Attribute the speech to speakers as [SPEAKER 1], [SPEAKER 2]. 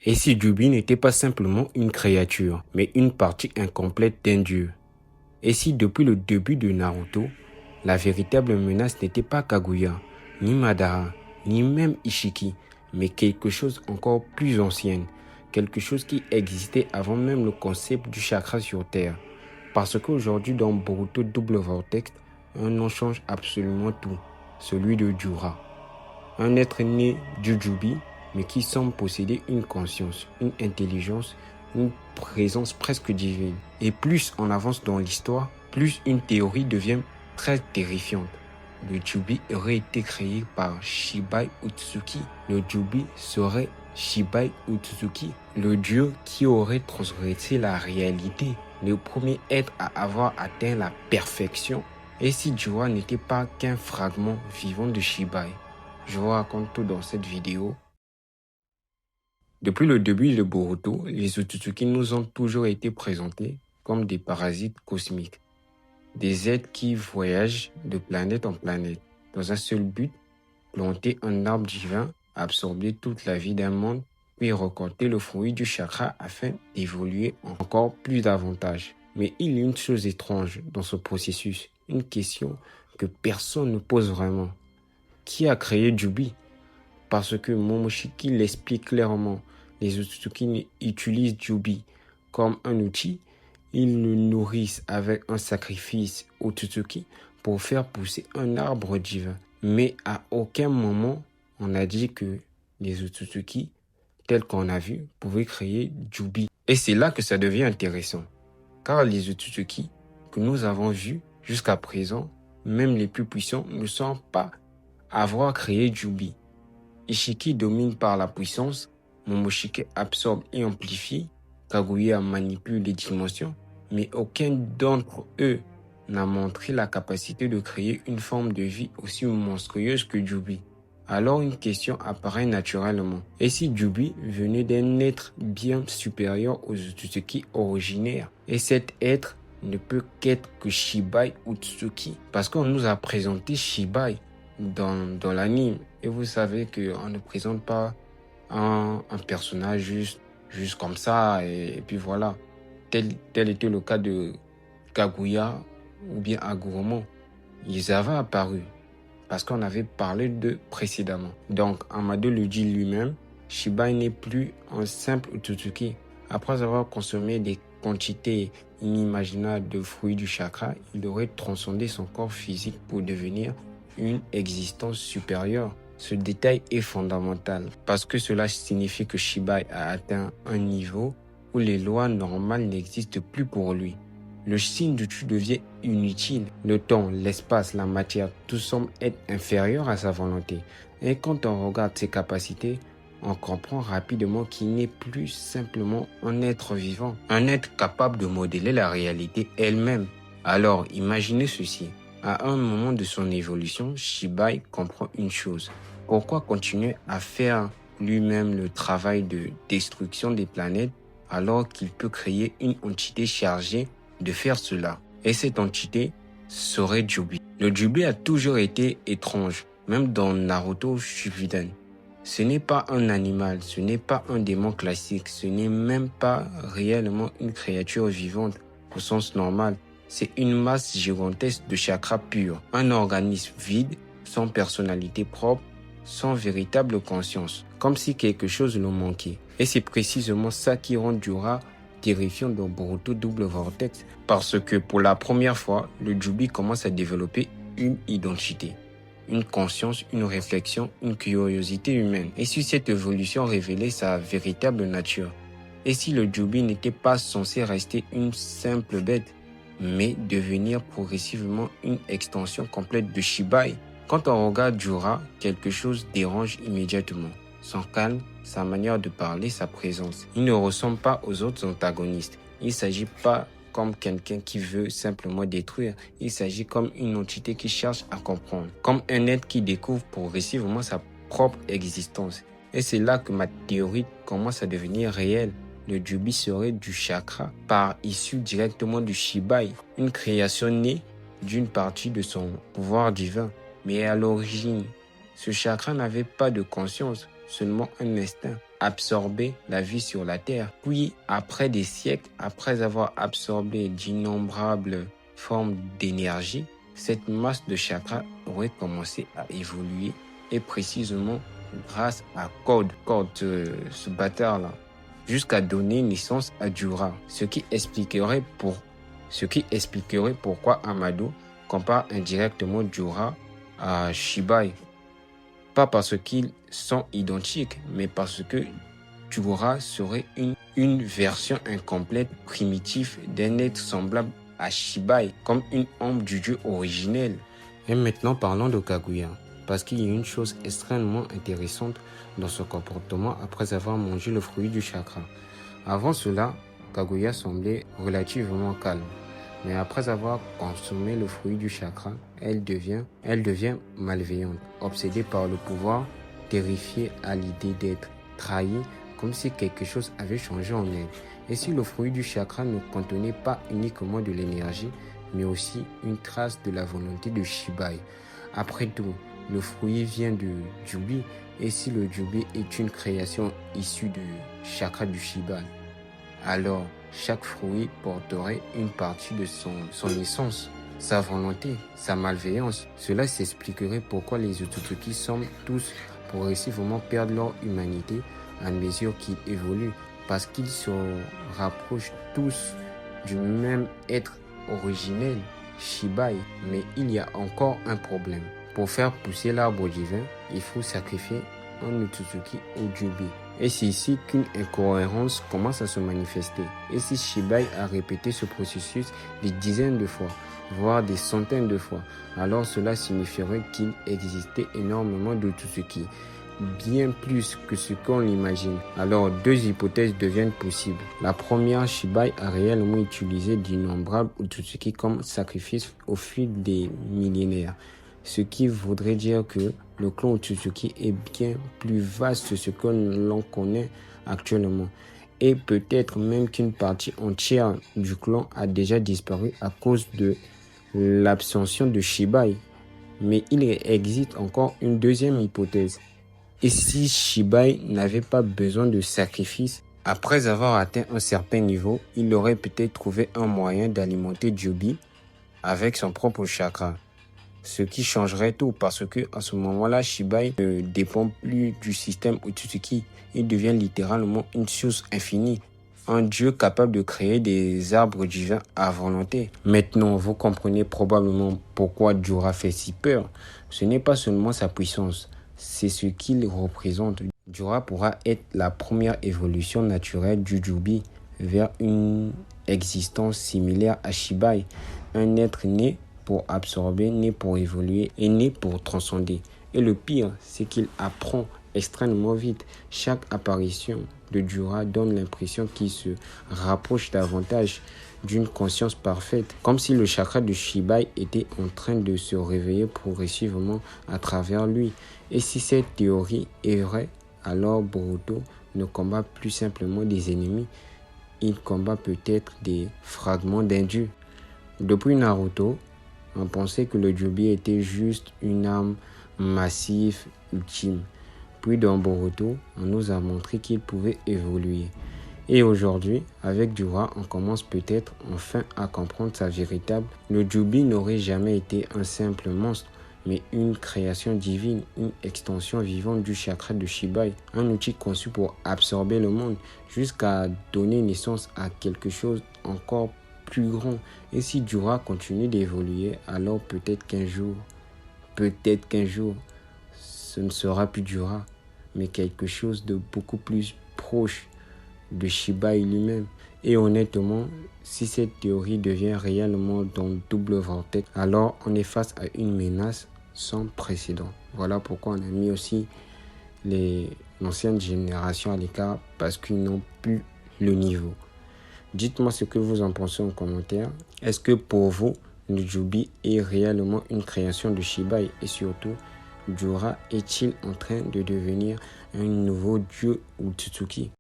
[SPEAKER 1] Et si Jubi n'était pas simplement une créature, mais une partie incomplète d'un dieu? Et si depuis le début de Naruto, la véritable menace n'était pas Kaguya, ni Madara, ni même Ishiki, mais quelque chose encore plus ancien, quelque chose qui existait avant même le concept du chakra sur Terre. Parce qu'aujourd'hui dans Boruto Double Vortex, un nom change absolument tout, celui de Jura. Un être né du Jubi, mais qui semble posséder une conscience, une intelligence, une présence presque divine. Et plus on avance dans l'histoire, plus une théorie devient très terrifiante. Le Jubi aurait été créé par Shibai Utsuki. Le Jubi serait Shibai Utsuki, le dieu qui aurait transgressé la réalité, le premier être à avoir atteint la perfection. Et si Jura n'était pas qu'un fragment vivant de Shibai? Je vous raconte tout dans cette vidéo. Depuis le début de Boruto, les Otsutsuki nous ont toujours été présentés comme des parasites cosmiques. Des êtres qui voyagent de planète en planète dans un seul but, planter un arbre divin, absorber toute la vie d'un monde, puis récolter le fruit du chakra afin d'évoluer encore plus davantage. Mais il y a une chose étrange dans ce processus, une question que personne ne pose vraiment. Qui a créé Jubi? Parce que Momoshiki l'explique clairement. Les Otsutsuki utilisent Jubi comme un outil. Ils le nourrissent avec un sacrifice Otsutsuki pour faire pousser un arbre divin. Mais à aucun moment, on a dit que les Otsutsuki, tels qu'on a vu, pouvaient créer Jubi. Et c'est là que ça devient intéressant. Car les Otsutsuki que nous avons vus jusqu'à présent, même les plus puissants, ne sont pas avoir créé Jubi. Ishiki domine par la puissance, Momoshiki absorbe et amplifie, Kaguya manipule les dimensions, mais aucun d'entre eux n'a montré la capacité de créer une forme de vie aussi monstrueuse que Jubi. Alors une question apparaît naturellement. Et si Jubi venait d'un être bien supérieur aux Otsutsuki originaires? Et cet être ne peut qu'être que Shibai Utsuki, parce qu'on nous a présenté Shibai dans l'anime. Et vous savez qu'on ne présente pas un personnage juste comme ça et puis voilà. Tel était le cas de Kaguya ou bien Agurumon. Ils avaient apparu parce qu'on avait parlé d'eux précédemment. Donc Amado le dit lui-même, Shibai n'est plus un simple Otsutsuki. Après avoir consommé des quantités inimaginables de fruits du chakra, il aurait transcendé son corps physique pour devenir une existence supérieure. Ce détail est fondamental parce que cela signifie que Shibai a atteint un niveau où les lois normales n'existent plus pour lui. Le Shinjutsu devient inutile. Le temps, l'espace, la matière, tout semble être inférieur à sa volonté. Et quand on regarde ses capacités, on comprend rapidement qu'il n'est plus simplement un être vivant, un être capable de modeler la réalité elle-même. Alors, imaginez ceci. À un moment de son évolution, Shibai comprend une chose. Pourquoi continuer à faire lui-même le travail de destruction des planètes alors qu'il peut créer une entité chargée de faire cela? Et cette entité serait Jubi. Le Jubi a toujours été étrange, même dans Naruto Shippuden. Ce n'est pas un animal, ce n'est pas un démon classique, ce n'est même pas réellement une créature vivante au sens normal. C'est une masse gigantesque de chakras purs, un organisme vide, sans personnalité propre, sans véritable conscience, comme si quelque chose le manquait. Et c'est précisément ça qui rend Jura terrifiant dans Boruto Double Vortex, parce que pour la première fois, le Jubi commence à développer une identité, une conscience, une réflexion, une curiosité humaine. Et si cette évolution révélait sa véritable nature? Et si le Jubi n'était pas censé rester une simple bête, mais devenir progressivement une extension complète de Shibai? Quand on regarde Jura, quelque chose dérange immédiatement. Son calme, sa manière de parler, sa présence. Il ne ressemble pas aux autres antagonistes. Il ne s'agit pas comme quelqu'un qui veut simplement détruire. Il s'agit comme une entité qui cherche à comprendre. Comme un être qui découvre progressivement sa propre existence. Et c'est là que ma théorie commence à devenir réelle. Le Jubi serait du chakra, issu directement du Shibai, une création née d'une partie de son pouvoir divin. Mais à l'origine, ce chakra n'avait pas de conscience, seulement un instinct. absorbé la vie sur la Terre. Puis, après des siècles, après avoir absorbé d'innombrables formes d'énergie, cette masse de chakras aurait commencé à évoluer et précisément grâce à Code, ce bâtard-là, jusqu'à donner naissance à Dura, ce qui expliquerait pourquoi Amado compare indirectement Dura à Shibai. Pas parce qu'ils sont identiques, mais parce que Dura serait une version incomplète, primitive d'un être semblable à Shibai, comme une ombre du dieu originel. Et maintenant parlons de Kaguya, parce qu'il y a une chose extrêmement intéressante dans son comportement après avoir mangé le fruit du chakra. Avant cela, Kaguya semblait relativement calme. Mais après avoir consommé le fruit du chakra, elle devient malveillante, obsédée par le pouvoir, terrifiée à l'idée d'être trahie, comme si quelque chose avait changé en elle. Et si le fruit du chakra ne contenait pas uniquement de l'énergie, mais aussi une trace de la volonté de Shibai. Après tout, le fruit vient de Jubi, et si le Jubi est une création issue du chakra du Shibai, alors chaque fruit porterait une partie de son essence, sa volonté, sa malveillance. Cela s'expliquerait pourquoi les Otsutsuki semblent tous progressivement perdre leur humanité à mesure qu'ils évoluent, parce qu'ils se rapprochent tous du même être originel, Shibai. Mais il y a encore un problème. Pour faire pousser l'arbre divin, il faut sacrifier un Otsutsuki au Jubi. Et c'est ici qu'une incohérence commence à se manifester. Et si Shibai a répété ce processus des dizaines de fois, voire des centaines de fois, alors cela signifierait qu'il existait énormément d'Otsutsuki, bien plus que ce qu'on l'imagine. Alors deux hypothèses deviennent possibles. La première, Shibai a réellement utilisé d'innombrables Otsutsuki comme sacrifice au fil des millénaires. Ce qui voudrait dire que le clan Otsutsuki est bien plus vaste que ce que l'on connaît actuellement. Et peut-être même qu'une partie entière du clan a déjà disparu à cause de l'abstention de Shibai. Mais il existe encore une deuxième hypothèse. Et si Shibai n'avait pas besoin de sacrifice, après avoir atteint un certain niveau, il aurait peut-être trouvé un moyen d'alimenter Jubi avec son propre chakra. Ce qui changerait tout parce que à ce moment-là, Shibai ne dépend plus du système Otsutsuki. Il devient littéralement une source infinie, un dieu capable de créer des arbres divins à volonté. Maintenant, vous comprenez probablement pourquoi Dura fait si peur. Ce n'est pas seulement sa puissance, c'est ce qu'il représente. Dura pourra être la première évolution naturelle du Jubi vers une existence similaire à Shibai, un être né pour absorber, né pour évoluer et né pour transcender. Et le pire, c'est qu'il apprend extrêmement vite. Chaque apparition de Dura donne l'impression qu'il se rapproche davantage d'une conscience parfaite, comme si le chakra de Shibai était en train de se réveiller progressivement à travers lui. Et si cette théorie est vraie, alors Boruto ne combat plus simplement des ennemis, il combat peut-être des fragments d'un dieu. Depuis Naruto, on pensait que le Jubi était juste une âme massive, ultime. Puis dans Boruto, on nous a montré qu'il pouvait évoluer. Et aujourd'hui, avec Dura, on commence peut-être enfin à comprendre sa véritable. Le Jubi n'aurait jamais été un simple monstre, mais une création divine, une extension vivante du chakra de Shibai, un outil conçu pour absorber le monde jusqu'à donner naissance à quelque chose encore plus grand. Et si Dura continue d'évoluer, alors peut-être qu'un jour, ce ne sera plus Dura, mais quelque chose de beaucoup plus proche de Shibai lui-même. Et honnêtement, si cette théorie devient réellement dans le double vortex, alors on est face à une menace sans précédent. Voilà pourquoi on a mis aussi l'ancienne génération à l'écart, parce qu'ils n'ont plus le niveau. Dites-moi ce que vous en pensez en commentaire. Est-ce que pour vous, le Jubi est réellement une création de Shibai? Et surtout, Dura est-il en train de devenir un nouveau dieu Otsutsuki?